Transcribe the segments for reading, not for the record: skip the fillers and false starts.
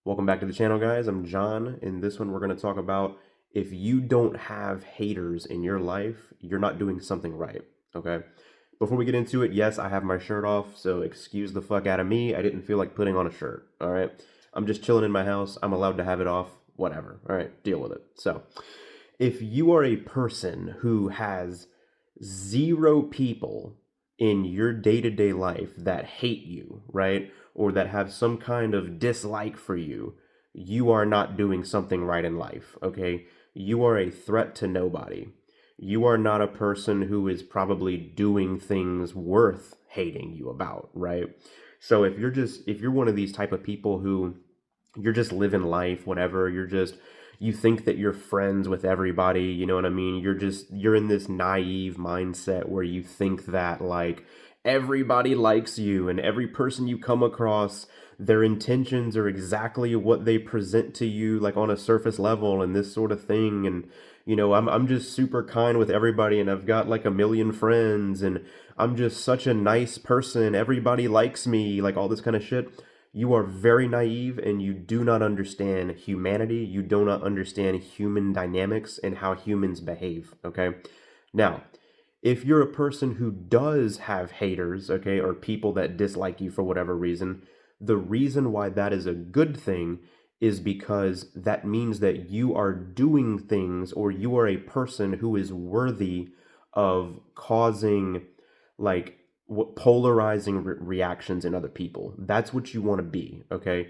Welcome back to the channel, guys. I'm John. In this one, we're going to talk about if you don't have haters in your life, you're not doing something right. Okay. Before we get into it, yes, I have my shirt off, so excuse the fuck out of me. I didn't feel like putting on a shirt. All right. I'm just chilling in my house. I'm allowed to have it off. Whatever. All right. Deal with it. So, if you are a person who has zero people in your day-to-day life that hate you, right? Or that have some kind of dislike for you, you are not doing something right in life, okay? You are a threat to nobody. You are not a person who is probably doing things worth hating you about, right? So if you're one of these type of people who you're just living life, whatever, you think that you're friends with everybody, you know what I mean? You're in this naive mindset where you think that like everybody likes you and every person you come across, their intentions are exactly what they present to you like on a surface level and this sort of thing. And I'm just super kind with everybody and I've got like a million friends and I'm just such a nice person. Everybody likes me, like all this kind of shit. You are very naive and you do not understand humanity. You do not understand human dynamics and how humans behave, okay? Now, if you're a person who does have haters, okay, or people that dislike you for whatever reason, the reason why that is a good thing is because that means that you are doing things or you are a person who is worthy of causing like what polarizing reactions in other people. That's what you want to be, okay?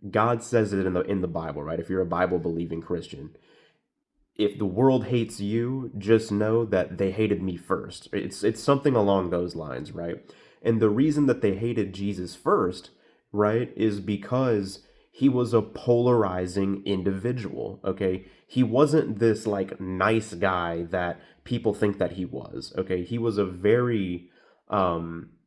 God says it in the Bible, right? If you're a Bible believing Christian, if the world hates you, just know that they hated me first. It's something along those lines, right? And the reason that they hated Jesus first, right, is because he was a polarizing individual, okay? He wasn't this like nice guy that people think that he was, okay? He was a very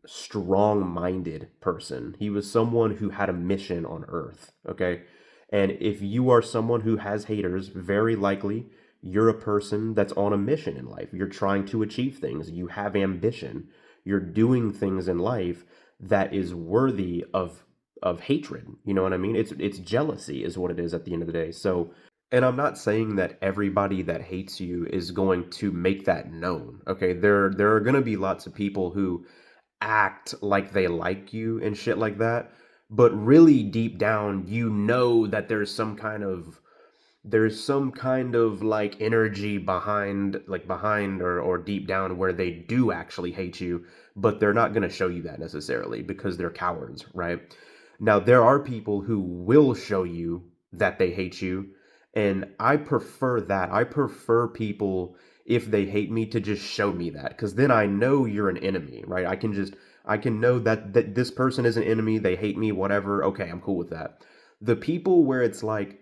strong-minded person. He was someone who had a mission on earth, okay? And if you are someone who has haters, very likely you're a person that's on a mission in life. You're trying to achieve things. You have ambition. You're doing things in life that is worthy of hatred. You know what I mean? It's jealousy is what it is at the end of the day. So, and I'm not saying that everybody that hates you is going to make that known. Okay? There are going to be lots of people who act like they like you and shit like that, but really deep down you know that there's some kind of like energy behind or deep down where they do actually hate you, but they're not going to show you that necessarily because they're cowards, right? Now there are people who will show you that they hate you, and I prefer that. I prefer people, if they hate me, to just show me that, because then I know you're an enemy, right? I can know that this person is an enemy, they hate me, whatever. Okay, I'm cool with that. The people where it's like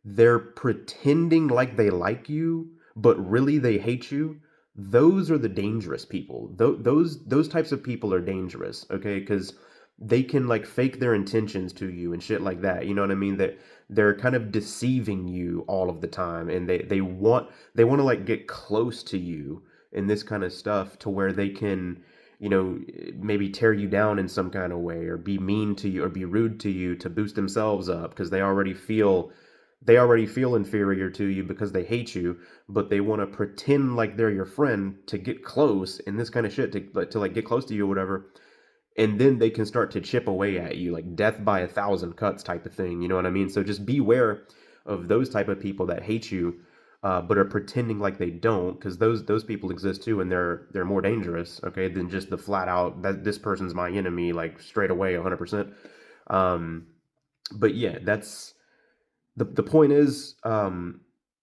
they're pretending like they like you, but really they hate you. Those are the dangerous people. Those types of people are dangerous, okay? Because they can like fake their intentions to you and shit like that. You know what I mean? That they're kind of deceiving you all of the time, and they want to like get close to you and this kind of stuff to where they can, maybe tear you down in some kind of way or be mean to you or be rude to you to boost themselves up because they already feel inferior to you because they hate you, but they want to pretend like they're your friend to get close and this kind of shit to like get close to you or whatever. And then they can start to chip away at you like death by a thousand cuts type of thing. You know what I mean? So just beware of those type of people that hate you, but are pretending like they don't, because those people exist too, and they're more dangerous, okay, than just the flat out that this person's my enemy, like straight away 100%. Um, but yeah, that's the point is,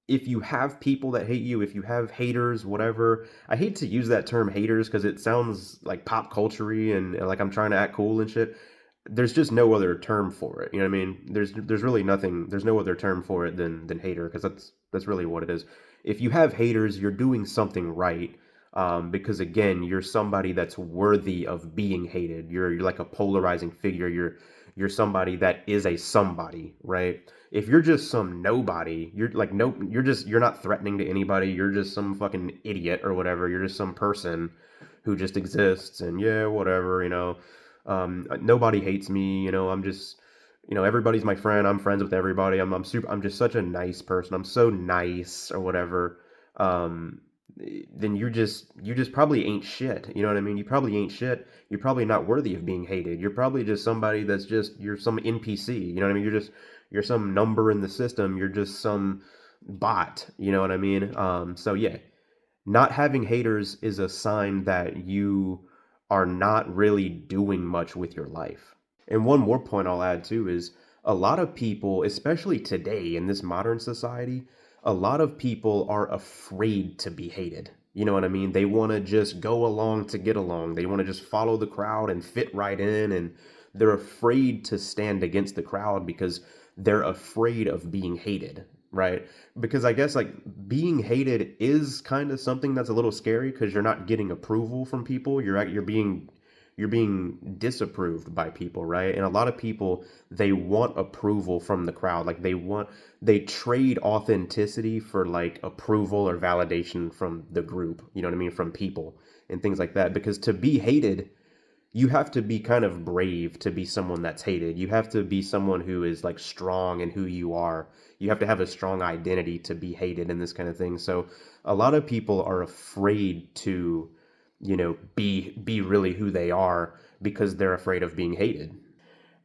if you have people that hate you, if you have haters, whatever, I hate to use that term haters because it sounds like pop culture-y and like I'm trying to act cool and shit. There's just no other term for it. You know what I mean? There's really nothing. There's no other term for it than hater, because that's really what it is. If you have haters, you're doing something right. Because again, you're somebody that's worthy of being hated. You're like a polarizing figure. You're somebody that is a somebody, right? If you're just some nobody, you're like no, you're not threatening to anybody. You're just some fucking idiot or whatever. You're just some person who just exists and yeah, whatever, nobody hates me, I'm just you know, everybody's my friend. I'm friends with everybody. I'm just such a nice person. I'm so nice or whatever. Um, then you just probably ain't shit. You know what I mean? You probably ain't shit. You're probably not worthy of being hated. You're probably just somebody that's just you're some NPC. You know what I mean? You're some number in the system. You're just some bot. You know what I mean? So yeah, not having haters is a sign that you are not really doing much with your life. And one more point I'll add too is a lot of people, especially today in this modern society, a lot of people are afraid to be hated. You know what I mean? They want to just go along to get along. They want to just follow the crowd and fit right in. And they're afraid to stand against the crowd because they're afraid of being hated, right? Because I guess like being hated is kind of something that's a little scary because you're not getting approval from people. You're being disapproved by people, right? And a lot of people, they want approval from the crowd. Like they trade authenticity for like approval or validation from the group, you know what I mean, from people and things like that. Because to be hated, you have to be kind of brave to be someone that's hated. You have to be someone who is like strong in who you are. You have to have a strong identity to be hated and this kind of thing. So a lot of people are afraid to, you know, be really who they are because they're afraid of being hated.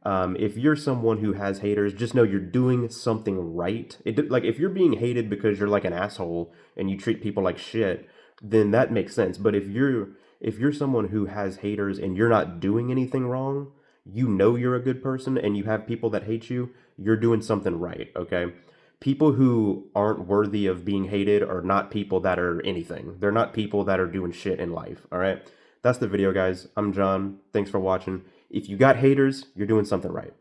If you're someone who has haters, just know you're doing something right. Like if you're being hated because you're like an asshole and you treat people like shit, then that makes sense. But if you're someone who has haters and you're not doing anything wrong, you know you're a good person and you have people that hate you, you're doing something right, okay? People who aren't worthy of being hated are not people that are anything. They're not people that are doing shit in life, all right? That's the video, guys. I'm John. Thanks for watching. If you got haters, you're doing something right.